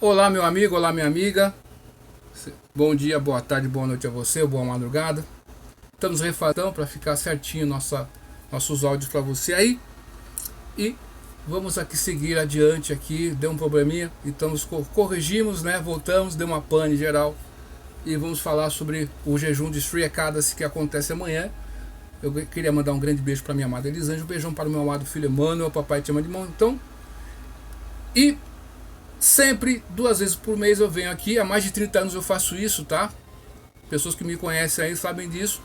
Olá, meu amigo, olá, minha amiga. Bom dia, boa tarde, boa noite a você, boa madrugada. Estamos refazendo para ficar certinho nossos áudios para você aí. E vamos aqui seguir adiante aqui. Deu um probleminha, então corrigimos, né? Voltamos, deu uma pane geral. E vamos falar sobre o jejum de Sri Ekadasi que acontece amanhã. Eu queria mandar um grande beijo para minha amada Elisângela, um beijão para o meu amado filho Emmanuel, papai te ama de montão. E sempre, 2 vezes por mês eu venho aqui, há mais de 30 anos eu faço isso, tá? Pessoas que me conhecem aí sabem disso.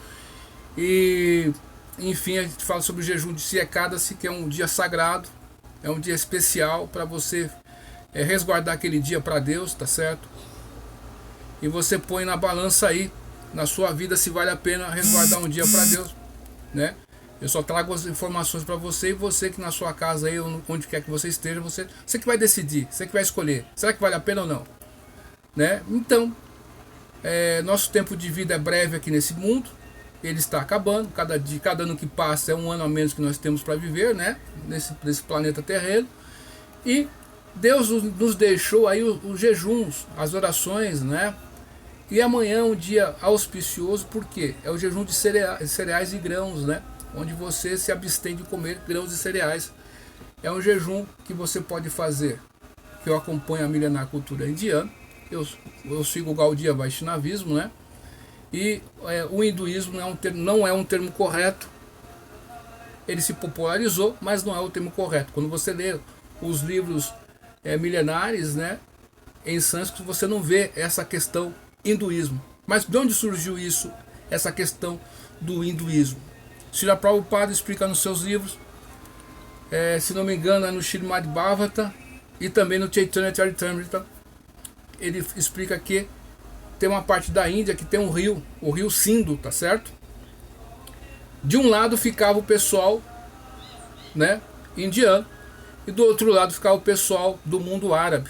E, enfim, a gente fala sobre o jejum de Sri Ekadasi, que é um dia sagrado, é um dia especial para você resguardar aquele dia para Deus, tá certo? E você põe na balança aí, na sua vida, se vale a pena resguardar um dia para Deus, né? Eu só trago as informações para você, e você que na sua casa aí, ou onde quer que você esteja, você que vai decidir, você que vai escolher. Será que vale a pena ou não? Né? Então, nosso tempo de vida é breve aqui nesse mundo. Ele está acabando. Cada ano que passa é um ano a menos que nós temos para viver, né? Nesse planeta terreno. E Deus nos deixou aí os jejuns, as orações, né? E amanhã é um dia auspicioso, porque é o jejum de cereais e grãos, né? Onde você se abstém de comer grãos e cereais. É um jejum que você pode fazer, que eu acompanho a milenar cultura indiana. Eu sigo o Gaudiya Vaishnavismo, né? E o hinduísmo não é um termo correto. Ele se popularizou, mas não é o termo correto. Quando você lê os livros milenares, né, em sânscrito, você não vê essa questão hinduísmo. Mas de onde surgiu isso, essa questão do hinduísmo? Srila Prabhupada explica nos seus livros, se não me engano é no Srimad Bhagavatam e também no Chaitanya Charitamrita. Ele explica que tem uma parte da Índia que tem um rio, o rio Sindhu, tá certo? De um lado ficava o pessoal, né, indiano, e do outro lado ficava o pessoal do mundo árabe.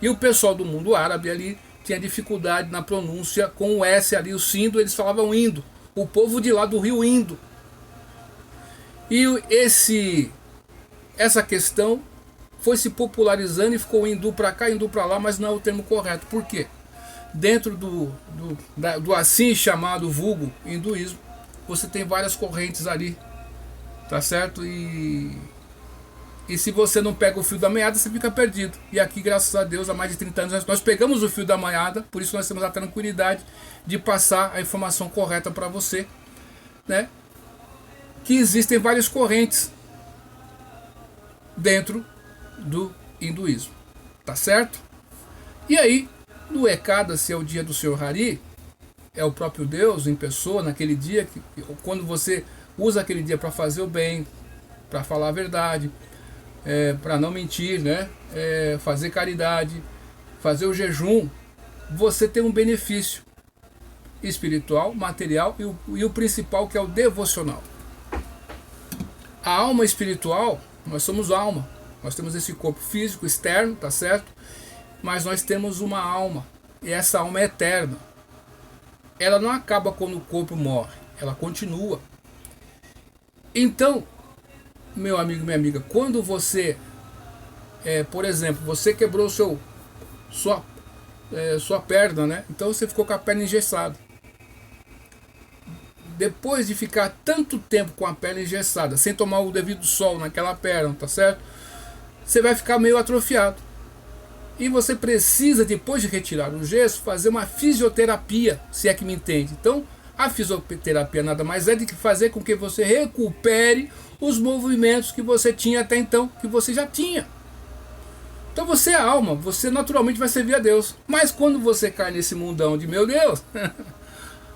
E o pessoal do mundo árabe ali tinha dificuldade na pronúncia com o S ali, o Sindhu, eles falavam Indo. O povo de lá do rio Indo. E essa questão foi se popularizando e ficou hindu para cá, hindu para lá, mas não é o termo correto. Por quê? Dentro do assim chamado vulgo hinduísmo, você tem várias correntes ali, tá certo? E se você não pega o fio da meada, você fica perdido. E aqui, graças a Deus, há mais de 30 anos, nós pegamos o fio da meada, por isso nós temos a tranquilidade de passar a informação correta para você, né? Que existem várias correntes dentro do hinduísmo, tá certo? E aí, no Ekadasi, é o dia do Senhor Hari, é o próprio Deus em pessoa, naquele dia, quando você usa aquele dia para fazer o bem, para falar a verdade, para não mentir, né? Fazer caridade, fazer o jejum, você tem um benefício espiritual, material e o principal, que é o devocional. A alma espiritual, nós somos alma, nós temos esse corpo físico externo, tá certo? Mas nós temos uma alma, e essa alma é eterna. Ela não acaba quando o corpo morre, ela continua. Então, meu amigo, minha amiga, quando você, por exemplo, você quebrou sua perna, né? Então você ficou com a perna engessada. Depois de ficar tanto tempo com a perna engessada, sem tomar o devido sol naquela perna, tá certo? Você vai ficar meio atrofiado. E você precisa, depois de retirar o gesso, fazer uma fisioterapia, se é que me entende. Então, a fisioterapia nada mais é do que fazer com que você recupere os movimentos que você tinha até então, que você já tinha. Então você é alma, você naturalmente vai servir a Deus. Mas quando você cai nesse mundão de meu Deus,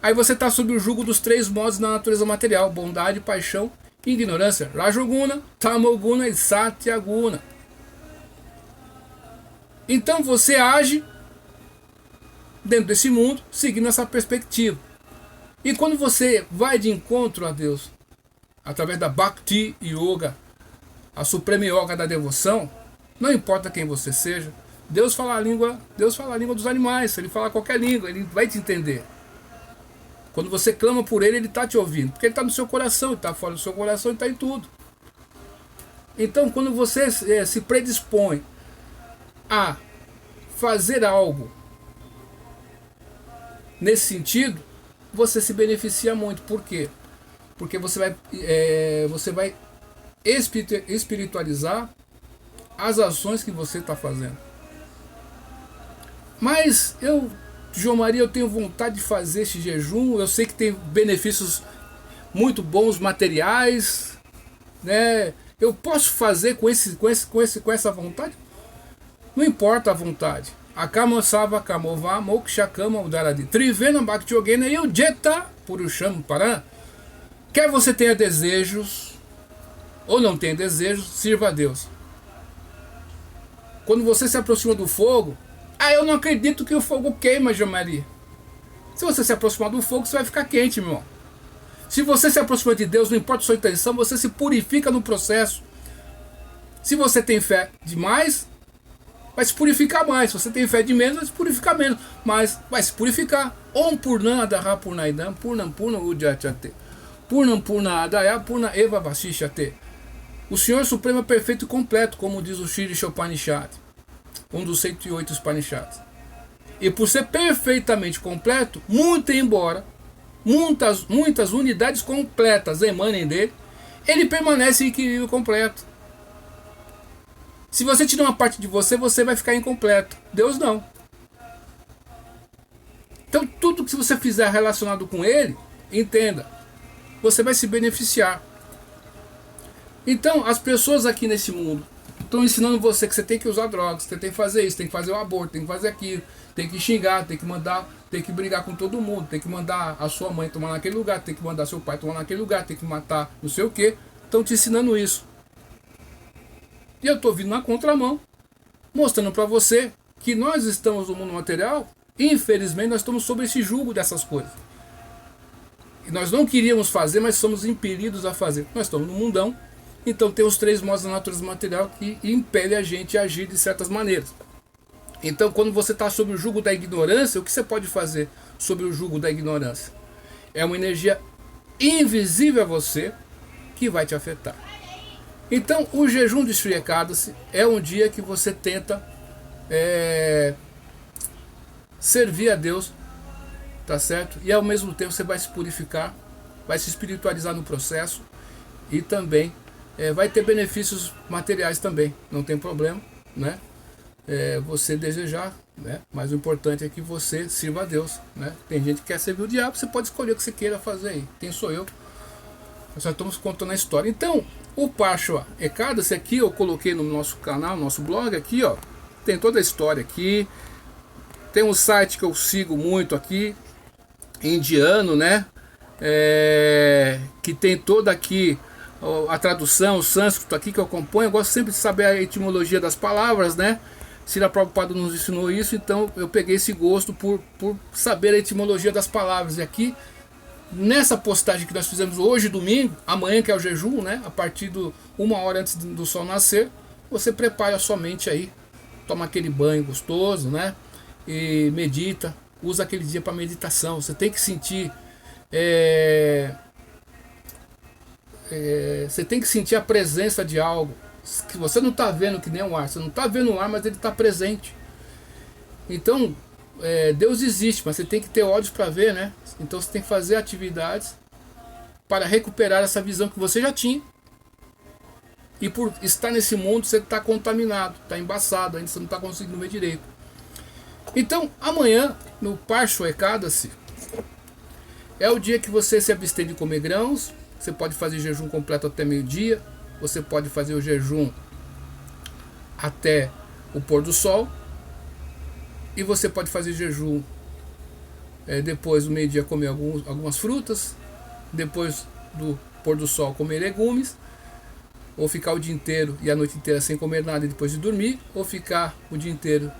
aí você está sob o jugo dos 3 modos da natureza material: bondade, paixão e ignorância. Rajoguna, Tamoguna e Satyaguna. Então você age dentro desse mundo, seguindo essa perspectiva. E quando você vai de encontro a Deus, através da Bhakti Yoga, a suprema yoga da devoção, não importa quem você seja, Deus fala a língua dos animais, ele fala qualquer língua, ele vai te entender. Quando você clama por ele, ele está te ouvindo, porque ele está no seu coração, ele está fora do seu coração, ele está em tudo. Então, quando você se predispõe a fazer algo nesse sentido, você se beneficia muito. Por quê? Porque você vai espiritualizar as ações que você está fazendo. Mas João Maria, eu tenho vontade de fazer esse jejum, eu sei que tem benefícios muito bons materiais, né? Eu posso fazer com essa vontade? Não importa a vontade. Akama Sava Kamova Mokshakama Udaradi Trivena Bhaktiogena Yujeta Purusham Paran. Quer você tenha desejos ou não tenha desejos, sirva a Deus. Quando você se aproxima do fogo, eu não acredito que o fogo queima, João Maria. Se você se aproximar do fogo, você vai ficar quente, meu irmão. Se você se aproxima de Deus, não importa a sua intenção, você se purifica no processo. Se você tem fé demais, vai se purificar mais. Se você tem fé de menos, vai se purificar menos. Mas vai se purificar. Om Purnana Adara Purnaidam Purnam Purna Ujachate Purnam Purna Adaya Purna Eva Vasishate. O Senhor Supremo é perfeito e completo, como diz o Shri Upanishad, um dos 108 Upanishads. E por ser perfeitamente completo, muito embora muitas unidades completas emanem dele, ele permanece em equilíbrio completo. Se você tirar uma parte de você, você vai ficar incompleto. Deus não. Então tudo que você fizer relacionado com ele, entenda, você vai se beneficiar. Então as pessoas aqui nesse mundo estão ensinando você que você tem que usar drogas, você tem que fazer isso, tem que fazer o aborto, tem que fazer aquilo, tem que xingar, tem que mandar, tem que brigar com todo mundo, tem que mandar a sua mãe tomar naquele lugar, tem que mandar seu pai tomar naquele lugar, tem que matar não sei o que. Estão te ensinando isso. E eu estou vindo na contramão, mostrando para você que nós estamos no mundo material e infelizmente nós estamos sob esse jugo dessas coisas. E nós não queríamos fazer, mas somos impelidos a fazer. Nós estamos no mundão, então tem os 3 modos da natureza material que impelem a gente a agir de certas maneiras. Então quando você está sob o jugo da ignorância, o que você pode fazer sob o jugo da ignorância? É uma energia invisível a você que vai te afetar. Então o jejum de Shri Ekadasi é um dia que você tenta servir a Deus, tá certo? E ao mesmo tempo você vai se purificar, vai se espiritualizar no processo e também vai ter benefícios materiais também, não tem problema, né? Você desejar, né? Mas o importante é que você sirva a Deus, né? Tem gente que quer servir o diabo, você pode escolher o que você queira fazer aí. Quem sou eu? Nós só estamos contando a história. Então, o Parshva Ekadasi aqui eu coloquei no nosso canal, no nosso blog aqui, ó. Tem toda a história aqui. Tem um site que eu sigo muito aqui, indiano, né? Que tem toda aqui a tradução, o sânscrito aqui que eu acompanho. Eu gosto sempre de saber a etimologia das palavras, né? Srila Prabhupada nos ensinou isso, então eu peguei esse gosto por saber a etimologia das palavras. E aqui, nessa postagem que nós fizemos hoje, domingo, amanhã que é o jejum, né? A partir de 1 hora antes do sol nascer, você prepara a sua mente aí, toma aquele banho gostoso, né? E medita, usa aquele dia para meditação. Você tem que sentir você tem que sentir a presença de algo que você não está vendo, que nem o ar. Você não está vendo o ar, mas ele está presente. Então Deus existe, mas você tem que ter olhos para ver, né? Então você tem que fazer atividades para recuperar essa visão que você já tinha. E por estar nesse mundo você está contaminado, está embaçado, ainda você não está conseguindo ver direito. Então amanhã no Parshva Ekadasi é o dia que você se abstém de comer grãos. Você pode fazer jejum completo até meio-dia. Você pode fazer o jejum até o pôr do sol. E você pode fazer jejum depois do meio-dia comer algumas frutas. Depois do pôr do sol comer legumes. Ou ficar o dia inteiro e a noite inteira sem comer nada e depois de dormir. Ou ficar o dia inteiro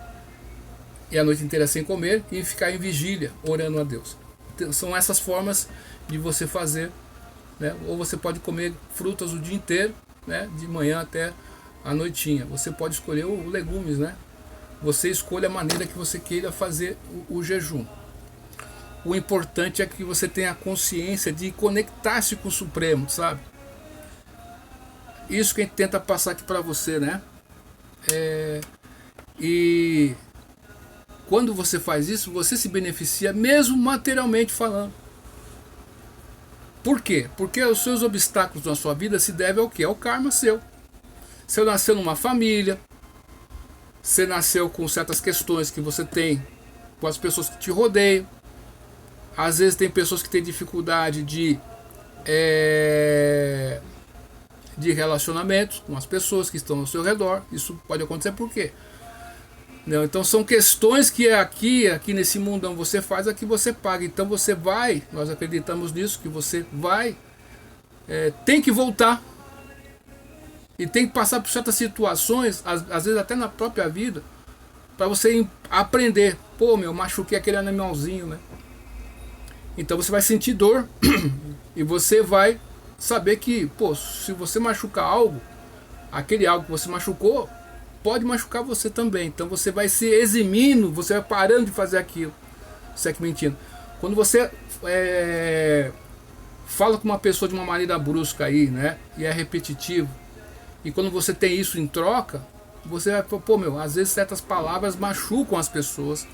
e a noite inteira sem comer e ficar em vigília orando a Deus. Então, são essas formas de você fazer, né? Ou você pode comer frutas o dia inteiro, né? De manhã até a noitinha. Você pode escolher o legumes, né? Você escolhe a maneira que você queira fazer o jejum. O importante é que você tenha a consciência de conectar-se com o Supremo, sabe? Isso que a gente tenta passar aqui para você, né? E quando você faz isso, você se beneficia mesmo materialmente falando. Por quê? Porque os seus obstáculos na sua vida se devem ao quê? Ao karma seu. Você nasceu numa família, você nasceu com certas questões que você tem com as pessoas que te rodeiam. Às vezes tem pessoas que têm dificuldade de relacionamentos com as pessoas que estão ao seu redor. Isso pode acontecer por quê? Não, então são questões que aqui nesse mundão você faz, aqui você paga. Então você vai, nós acreditamos nisso, que você vai, tem que voltar. E tem que passar por certas situações, às vezes até na própria vida, para você aprender. Pô, machuquei aquele animalzinho, né? Então você vai sentir dor e você vai saber que, pô, se você machucar algo, aquele algo que você machucou, pode machucar você também. Então você vai se eximindo, você vai parando de fazer aquilo. Isso é que mentindo. Quando você fala com uma pessoa de uma maneira brusca aí, né? E é repetitivo. E quando você tem isso em troca, você vai, pô, às vezes certas palavras machucam as pessoas.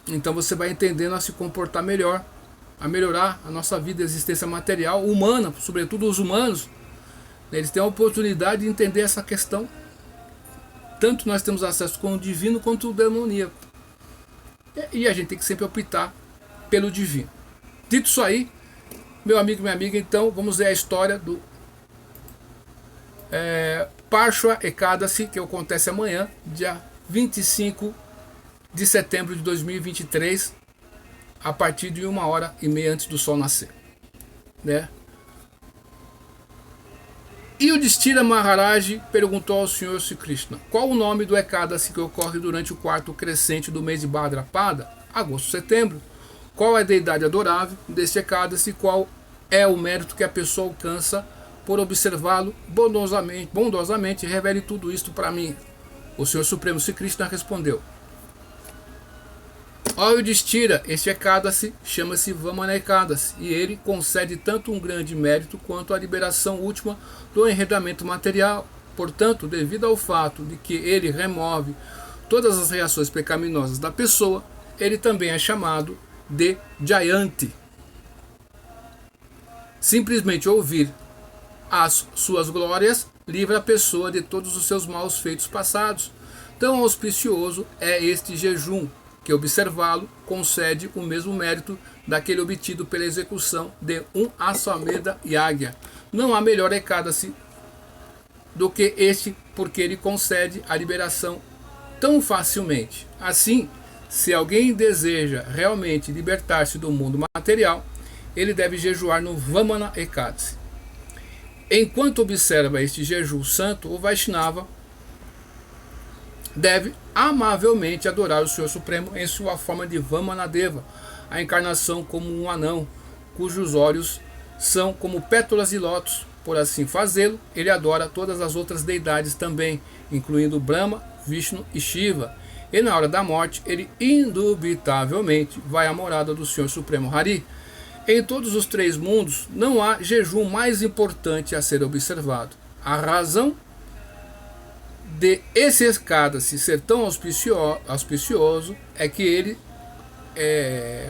Então você vai entendendo a se comportar melhor, a melhorar a nossa vida, a existência material, humana, sobretudo os humanos. Eles têm a oportunidade de entender essa questão. Tanto nós temos acesso com o divino quanto o demoníaco. E a gente tem que sempre optar pelo divino. Dito isso aí, meu amigo e minha amiga, então vamos ver a história do Parshva Ekadasi, que acontece amanhã, dia 25 de setembro de 2023, a partir de 1h30 antes do sol nascer, né? E o Yudhishthira Maharaj perguntou ao Senhor Sri Krishna: qual o nome do Ekadasi que ocorre durante o quarto crescente do mês de Bhadrapada, agosto-setembro? Qual é a deidade adorável deste Ekadasi? Qual é o mérito que a pessoa alcança por observá-lo bondosamente? Revele tudo isto para mim. O Senhor Supremo Sri Krishna respondeu: ó Yudhishthira, este Ekadasi chama-se Vamana Ekadasi, e ele concede tanto um grande mérito quanto a liberação última do enredamento material. Portanto, devido ao fato de que ele remove todas as reações pecaminosas da pessoa, ele também é chamado de Jayanti. Simplesmente ouvir as suas glórias livra a pessoa de todos os seus maus feitos passados. Tão auspicioso é este jejum, que observá-lo concede o mesmo mérito daquele obtido pela execução de um Aswamedha Yagya. Não há melhor Ekadasi do que este, porque ele concede a liberação tão facilmente. Assim, se alguém deseja realmente libertar-se do mundo material, ele deve jejuar no Vamana Ekadasi. Enquanto observa este jejum santo, o Vaishnava deve amavelmente adorar o Senhor Supremo em sua forma de Vamanadeva, a encarnação como um anão, cujos olhos são como pétalas de lótus. Por assim fazê-lo, ele adora todas as outras deidades também, incluindo Brahma, Vishnu e Shiva. E na hora da morte, ele indubitavelmente vai à morada do Senhor Supremo Hari. Em todos os três mundos, não há jejum mais importante a ser observado. A razão de esse Ekadasi ser tão auspicioso é que ele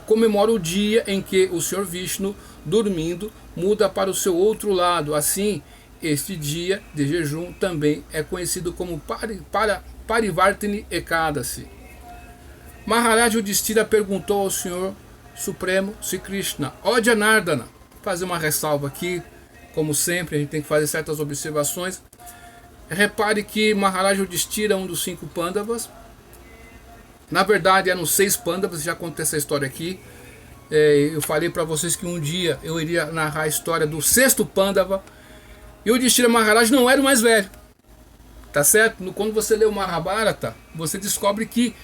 comemora o dia em que o Senhor Vishnu, dormindo, muda para o seu outro lado. Assim, este dia de jejum também é conhecido como Parivartini Ekadasi. Maharaj Yudhishthira perguntou ao Senhor Supremo Sri Krishna: ó Janardana, fazer uma ressalva aqui, como sempre, a gente tem que fazer certas observações. Repare que Maharaj Yudhishthira é um dos 5 Pandavas. Na verdade eram 6 Pandavas, já contei essa história aqui. Eu falei para vocês que um dia eu iria narrar a história do 6º Pandava. E o Yudhishthira Maharaj não era o mais velho, tá certo? Quando você lê o Mahabharata, você descobre que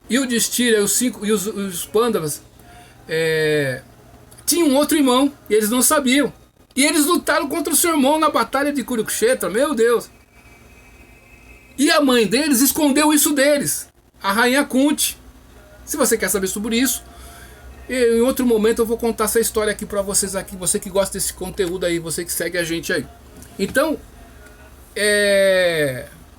Yudhishthira e os Pandavas tinham um outro irmão, e eles não sabiam. E eles lutaram contra o seu irmão na batalha de Kurukshetra, meu Deus. E a mãe deles escondeu isso deles, a rainha Kunti. Se você quer saber sobre isso, em outro momento eu vou contar essa história aqui para vocês aqui, você que gosta desse conteúdo aí, você que segue a gente aí. Então,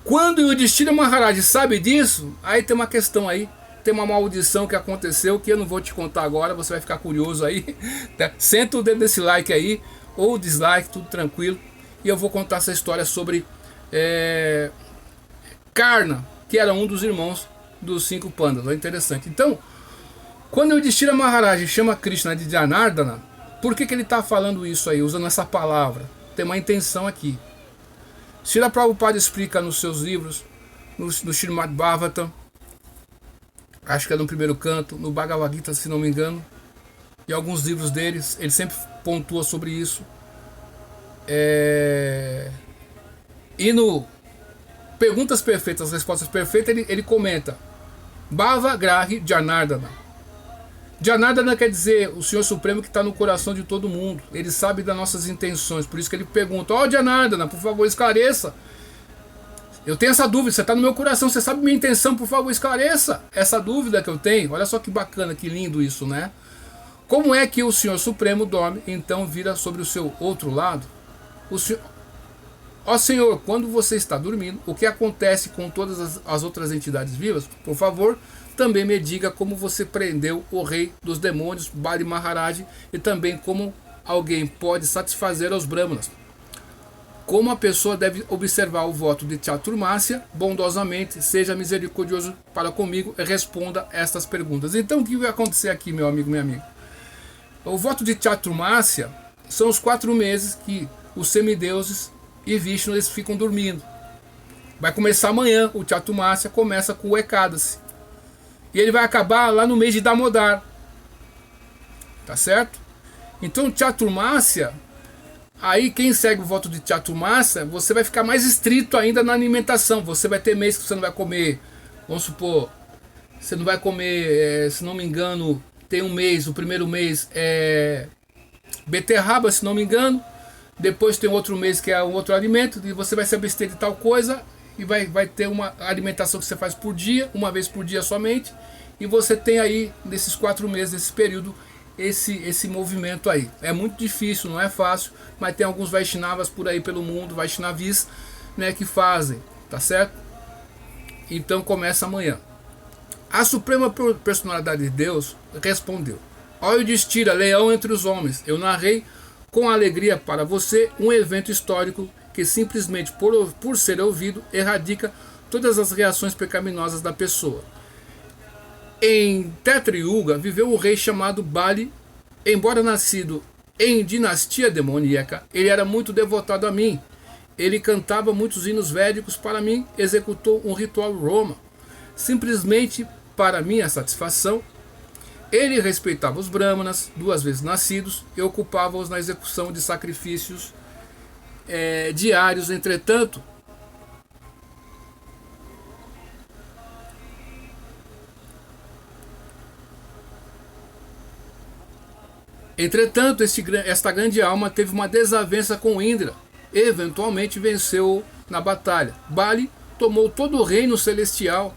quando o Yudhishthira Maharaj sabe disso, aí tem uma questão aí tem uma maldição que aconteceu que eu não vou te contar agora, você vai ficar curioso aí. Tá? Senta o dedo desse like aí, ou dislike, tudo tranquilo. E eu vou contar essa história sobre Karna, que era um dos irmãos dos 5 pandas. É interessante. Então, quando o Yudhishthira Maharaj chama Krishna de Janardana, por que ele está falando isso aí, usando essa palavra? Tem uma intenção aqui. Srila Prabhupada explica nos seus livros, no Srimad Bhagavatam, acho que é no primeiro canto, no Bhagavad Gita, se não me engano, e alguns livros deles, ele sempre pontua sobre isso. E no Perguntas Perfeitas, Respostas Perfeitas, ele comenta Bhava Grahi Janardana. Janardana quer dizer o Senhor Supremo que está no coração de todo mundo. Ele sabe das nossas intenções, por isso que ele pergunta: ó Janardana, por favor esclareça. Eu tenho essa dúvida, você está no meu coração, você sabe minha intenção, por favor esclareça essa dúvida que eu tenho. Olha só que bacana, que lindo isso, né? Como é que o Senhor Supremo dorme, então vira sobre o seu outro lado? O Senhor... Ó Senhor, quando você está dormindo, o que acontece com todas as outras entidades vivas? Por favor, também me diga como você prendeu o rei dos demônios, Bali Maharaj, e também como alguém pode satisfazer aos brahmanas. Como a pessoa deve observar o voto de Chaturmasya, bondosamente, seja misericordioso para comigo e responda estas perguntas. Então, o que vai acontecer aqui, meu amigo, minha amiga? O voto de Chaturmasya são os 4 meses que os semideuses e Vishnu eles ficam dormindo. Vai começar amanhã, o Chaturmasya começa com o Ekadasi. E ele vai acabar lá no mês de Damodar. Tá certo? Então, Chaturmasya, aí quem segue o voto de Chaturmasya, você vai ficar mais estrito ainda na alimentação. Você vai ter mês que você não vai comer, vamos supor, você não vai comer, se não me engano, tem um mês, o primeiro mês é beterraba, se não me engano. Depois tem outro mês que é um outro alimento, e você vai se abster de tal coisa, e vai ter uma alimentação que você faz por dia, uma vez por dia somente, e você tem aí, nesses 4 meses, nesse período, esse movimento aí. É muito difícil, não é fácil, mas tem alguns Vaishnavas por aí pelo mundo, Vaishnavis, né, que fazem, tá certo? Então começa amanhã. A Suprema Personalidade de Deus respondeu: ó Yudhishthira, leão entre os homens, eu narrei com alegria para você um evento histórico que simplesmente por ser ouvido erradica todas as reações pecaminosas da pessoa. Em Tetra Yuga viveu um rei chamado Bali. Embora nascido em dinastia demoníaca, ele era muito devotado a mim. Ele cantava muitos hinos védicos para mim, executou um ritual Roma. Simplesmente para minha satisfação, ele respeitava os brahmanas, 2 vezes nascidos, e ocupava-os na execução de sacrifícios diários. Entretanto, esta grande alma teve uma desavença com Indra e eventualmente venceu na batalha. Bali tomou todo o reino celestial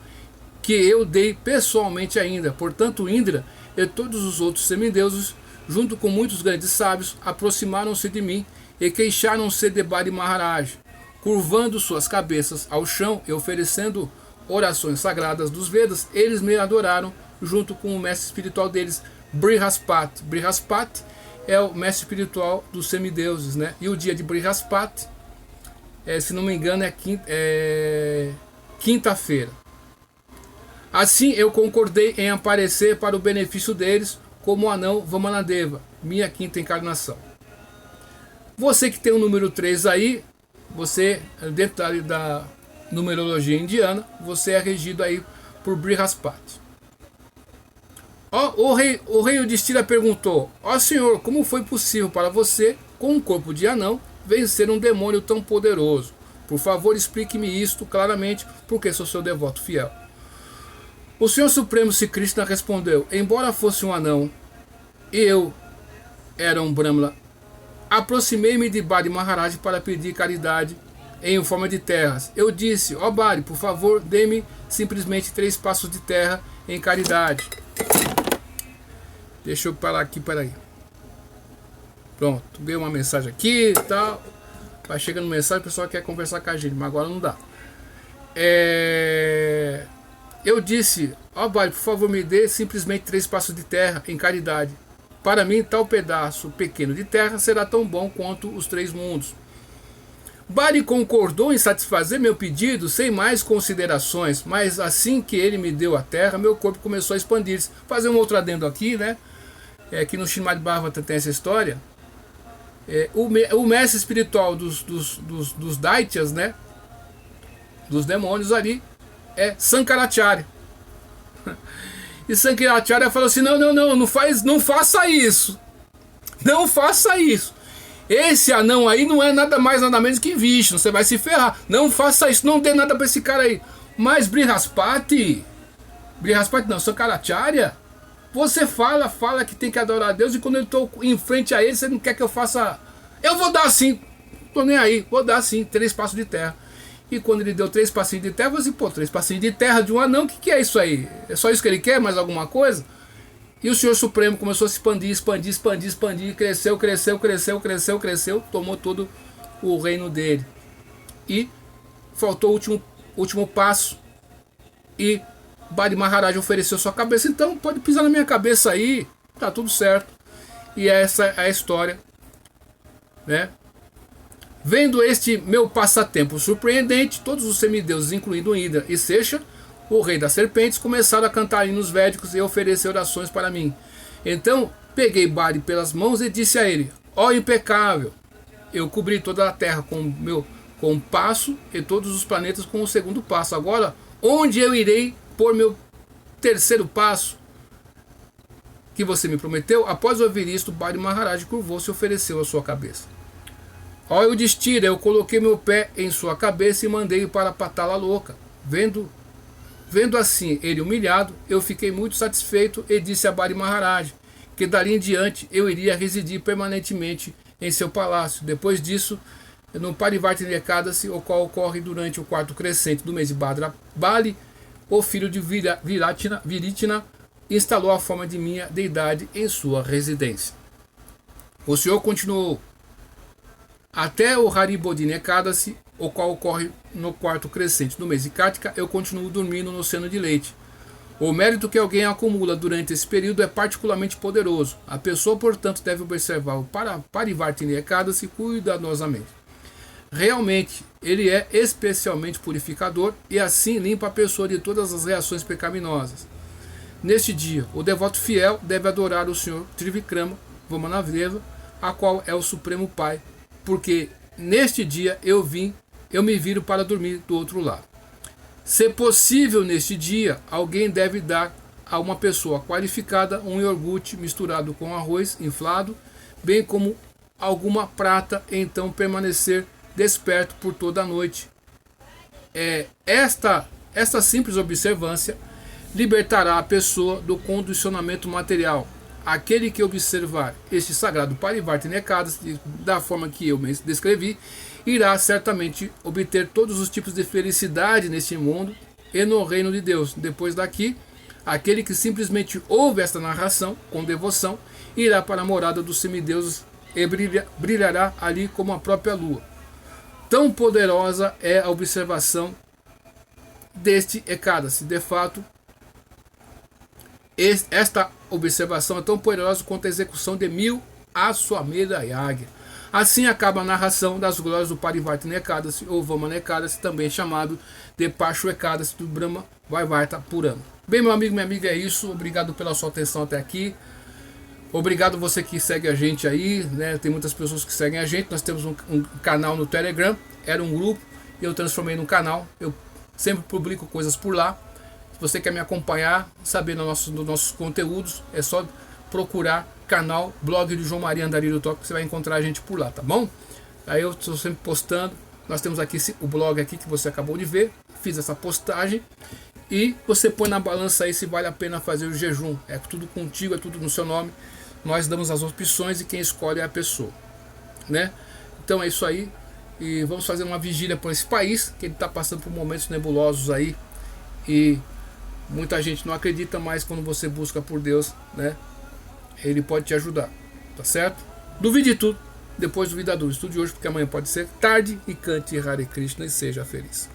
que eu dei pessoalmente a Indra. Portanto, Indra e todos os outros semideuses, junto com muitos grandes sábios, aproximaram-se de mim e queixaram-se de Bali Maharaj, curvando suas cabeças ao chão e oferecendo orações sagradas dos Vedas. Eles me adoraram junto com o mestre espiritual deles, Brihaspati. Brihaspati é o mestre espiritual dos semideuses, né? E o dia de Brihaspati, se não me engano, é quinta-feira. Assim eu concordei em aparecer para o benefício deles como o anão Vamanadeva, minha 5ª encarnação. Você que tem o número 3 aí, você, dentro da numerologia indiana, você é regido aí por Brihaspati. O rei Yudhishthira perguntou: ó senhor, como foi possível para você, com um corpo de anão, vencer um demônio tão poderoso? Por favor, explique-me isto claramente, porque sou seu devoto fiel. O Senhor Supremo Sri Krishna respondeu: embora fosse um anão e eu era um brahmana, aproximei-me de Bali Maharaj para pedir caridade em forma de terras. Eu disse: ó Bali, por favor, dê-me simplesmente 3 passos de terra em caridade. Deixa eu parar aqui, peraí. Pronto, veio uma mensagem aqui e tal. Vai chegando mensagem, o pessoal quer conversar com a gente, mas agora não dá. Eu disse: ó Bali, por favor me dê simplesmente 3 passos de terra em caridade. Para mim tal pedaço pequeno de terra será tão bom quanto os 3 mundos. Bali concordou em satisfazer meu pedido sem mais considerações, mas assim que ele me deu a terra, meu corpo começou a expandir-se. Fazer um outro adendo aqui, né? Que no Srimad Bhagavatam tem essa história. O mestre espiritual dos Daityas, né? Dos demônios ali, é Sankaracharya. E Sankaracharya falou assim: não faça isso. Não faça isso. Esse anão aí não é nada mais, nada menos que Vishnu. Você vai se ferrar. Não faça isso. Não dê nada pra esse cara aí. Mas Brihaspati não, Sankaracharya, você fala que tem que adorar a Deus, e quando eu tô em frente a ele, você não quer que eu faça. Eu vou dar sim. Tô nem aí. Vou dar sim 3 passos de terra. E quando ele deu 3 passinhos de terra, eu falei assim: pô, 3 passinhos de terra de um anão, o que é isso aí? É só isso que ele quer? Mais alguma coisa? E o Senhor Supremo começou a se expandir, cresceu, tomou todo o reino dele. E faltou o último passo. E Bali Maharaj ofereceu sua cabeça. Então pode pisar na minha cabeça aí, tá tudo certo. E essa é a história, né? Vendo este meu passatempo surpreendente, todos os semideuses, incluindo Indra e Sesha, o rei das serpentes, começaram a cantar hinos védicos e oferecer orações para mim. Então peguei Bali pelas mãos e disse a ele: ó impecável, eu cobri toda a terra com o passo e todos os planetas com o 2º passo. Agora, onde eu irei pôr meu 3º passo que você me prometeu? Após ouvir isto, Bali Maharaj curvou-se e ofereceu a sua cabeça. Ó Yudhishthira, eu coloquei meu pé em sua cabeça e mandei-o para a Patala Louca. Vendo assim ele humilhado, eu fiquei muito satisfeito e disse a Bali Maharaj que dali em diante eu iria residir permanentemente em seu palácio. Depois disso, no Parivartini Ekadasi, o qual ocorre durante o 4º crescente do mês de Bhadra, Bali, o filho de Viritina, instalou a forma de minha deidade em sua residência. O Senhor continuou: até o Haribodhini Ekadasi, o qual ocorre no 4º crescente do mês de Kartika, eu continuo dormindo no oceano de leite. O mérito que alguém acumula durante esse período é particularmente poderoso. A pessoa, portanto, deve observar o Parivartini Ekadasi cuidadosamente. Realmente, ele é especialmente purificador e assim limpa a pessoa de todas as reações pecaminosas. Neste dia, o devoto fiel deve adorar o Senhor Trivikrama Vamanadeva, a qual é o Supremo Pai, porque neste dia eu me viro para dormir do outro lado. Se possível, neste dia, alguém deve dar a uma pessoa qualificada um iogurte misturado com arroz inflado, bem como alguma prata, e então permanecer desperto por toda a noite. Esta simples observância libertará a pessoa do condicionamento material. Aquele que observar este sagrado Parivartini Ekadasi da forma que eu me descrevi, irá certamente obter todos os tipos de felicidade neste mundo e no reino de Deus. Depois daqui, aquele que simplesmente ouve esta narração com devoção, irá para a morada dos semideuses e brilhará ali como a própria lua. Tão poderosa é a observação deste Ekadasi. De fato, esta observação é tão poderosa quanto a execução de 1000 Aswamedha Yagya. Assim acaba a narração das glórias do Parivartini Ekadasi ou Vamana Ekadasi, também chamado de Parshu Ekadasi do Brahma Vaivarta Purana. Bem, meu amigo, minha amiga, é isso. Obrigado pela sua atenção até aqui. Obrigado você que segue a gente aí, né? Tem muitas pessoas que seguem a gente. Nós temos um canal no Telegram, era um grupo, e eu transformei num canal. Eu sempre publico coisas por lá. Se você quer me acompanhar, saber dos nossos conteúdos, é só procurar canal blog do João Maria Andarilho Top, que você vai encontrar a gente por lá, tá bom? Aí eu estou sempre postando. Nós temos aqui o blog aqui que você acabou de ver. Fiz essa postagem e você põe na balança aí se vale a pena fazer o jejum. É tudo contigo, é tudo no seu nome. Nós damos as opções e quem escolhe é a pessoa, né? Então é isso aí. E vamos fazer uma vigília por esse país, que ele está passando por momentos nebulosos aí. E muita gente não acredita, mas quando você busca por Deus, né, ele pode te ajudar, tá certo? Duvide de tudo, depois duvida duro. Estude hoje, porque amanhã pode ser tarde, e cante Hare Krishna e seja feliz.